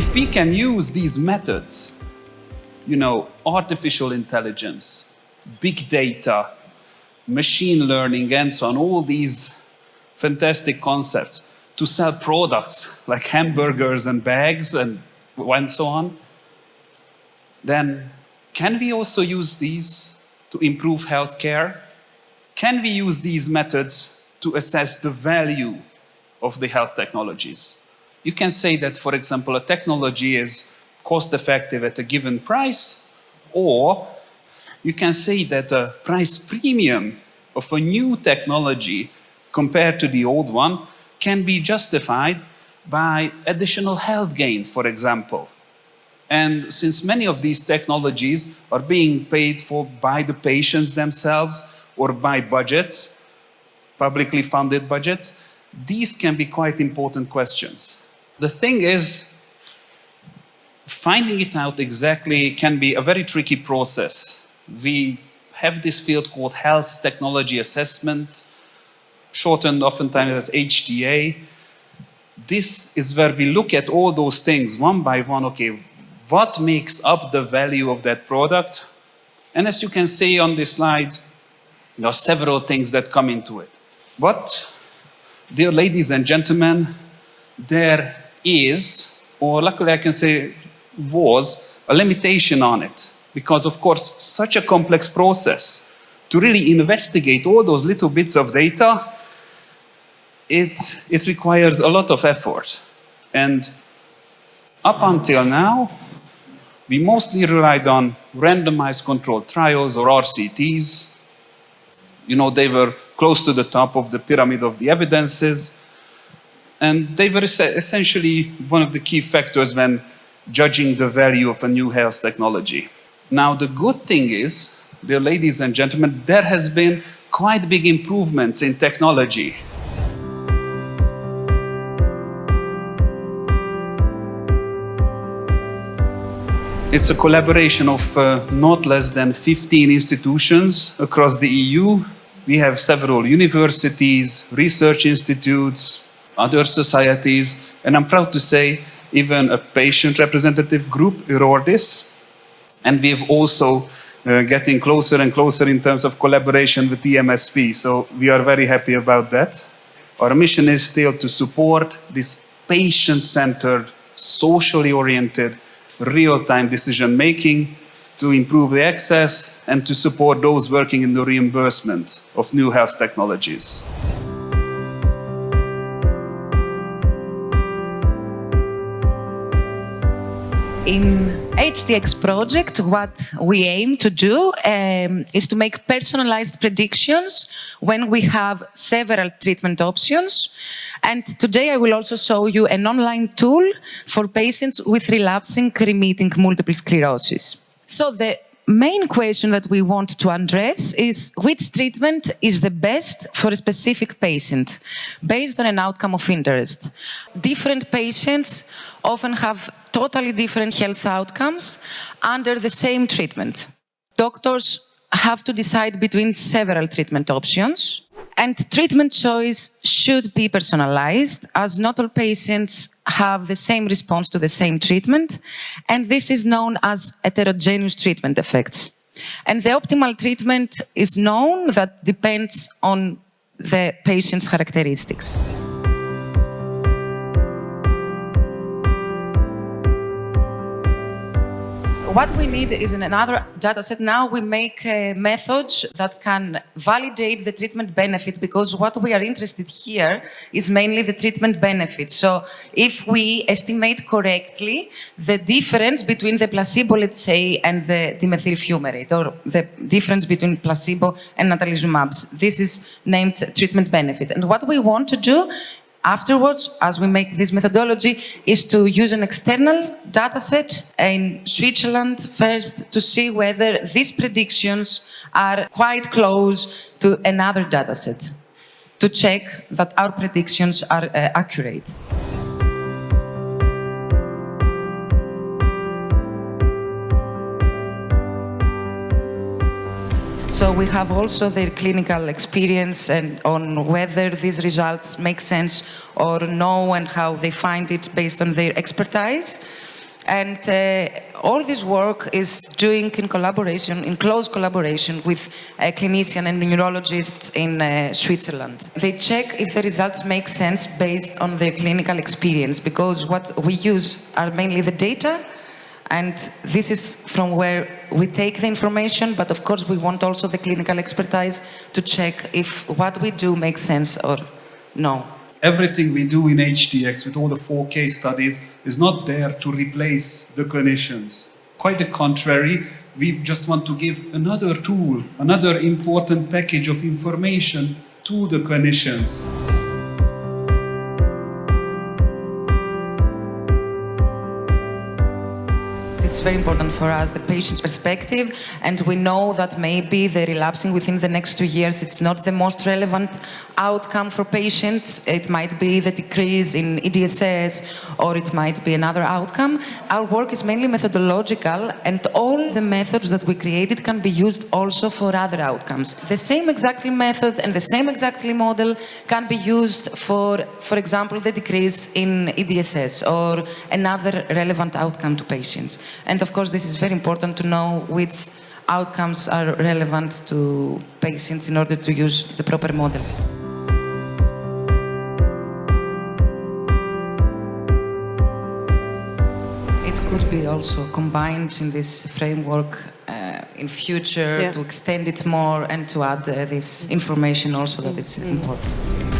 if we can use these methods, artificial intelligence, big data, machine learning, and so on, all these fantastic concepts to sell products like hamburgers and bags and so on, then can we also use these to improve healthcare? Can we use these methods to assess the value of the health technologies? You can say that, for example, a technology is cost-effective at a given price, or you can say that a price premium of a new technology compared to the old one can be justified by additional health gain, for example. And since many of these technologies are being paid for by the patients themselves or by budgets, publicly funded budgets, these can be quite important questions. The thing is, finding it out exactly can be a very tricky process. We have this field called Health Technology Assessment, shortened oftentimes as HTA. This is where we look at all those things one by one. Okay, what makes up the value of that product? And as you can see on this slide, there are several things that come into it. But, dear ladies and gentlemen, there is, or luckily I can say was, a limitation on it. Because, of course, such a complex process to really investigate all those little bits of data, it requires a lot of effort. And up until now, we mostly relied on randomized controlled trials, or RCTs. They were close to the top of the pyramid of the evidences. And they were essentially one of the key factors when judging the value of a new health technology. Now, the good thing is, dear ladies and gentlemen, there has been quite big improvements in technology. It's a collaboration of not less than 15 institutions across the EU. We have several universities, research institutes, other societies, and I'm proud to say even a patient representative group, Eurordis. And we've also getting closer and closer in terms of collaboration with EMSP, so we are very happy about that. Our mission is still to support this patient-centered, socially oriented, real-time decision-making to improve the access and to support those working in the reimbursement of new health technologies. In HTX project, what we aim to do is to make personalized predictions when we have several treatment options. And today I will also show you an online tool for patients with relapsing remitting multiple sclerosis. So the main question that we want to address is which treatment is the best for a specific patient based on an outcome of interest. Different patients often have totally different health outcomes under the same treatment. Doctors have to decide between several treatment options, and treatment choice should be personalized, as not all patients have the same response to the same treatment, and this is known as heterogeneous treatment effects. And the optimal treatment is known that depends on the patient's characteristics. What we need is another data set. Now we make methods that can validate the treatment benefit, because what we are interested here is mainly the treatment benefit. So if we estimate correctly the difference between the placebo, let's say, and the dimethyl fumarate, or the difference between placebo and natalizumab, this is named treatment benefit. And what we want to do afterwards, as we make this methodology, is to use an external data set in Switzerland first to see whether these predictions are quite close to another data set, to check that our predictions are accurate. So we have also their clinical experience and on whether these results make sense or no, and how they find it based on their expertise. And all this work is doing in close collaboration with clinicians and neurologists in Switzerland. They check if the results make sense based on their clinical experience, because what we use are mainly the data, and this is from where we take the information, but of course we want also the clinical expertise to check if what we do makes sense or no. Everything we do in HTX with all the 4 case studies is not there to replace the clinicians. Quite the contrary, we just want to give another tool, another important package of information to the clinicians. It's very important for us, the patient's perspective, and we know that maybe the relapsing within the next 2 years, it's not the most relevant outcome for patients. It might be the decrease in EDSS, or it might be another outcome. Our work is mainly methodological, and all the methods that we created can be used also for other outcomes. The same exactly method and the same exactly model can be used for example, the decrease in EDSS or another relevant outcome to patients. And of course, this is very important to know which outcomes are relevant to patients in order to use the proper models. It could be also combined in this framework in future to extend it more and to add this information also that it's important.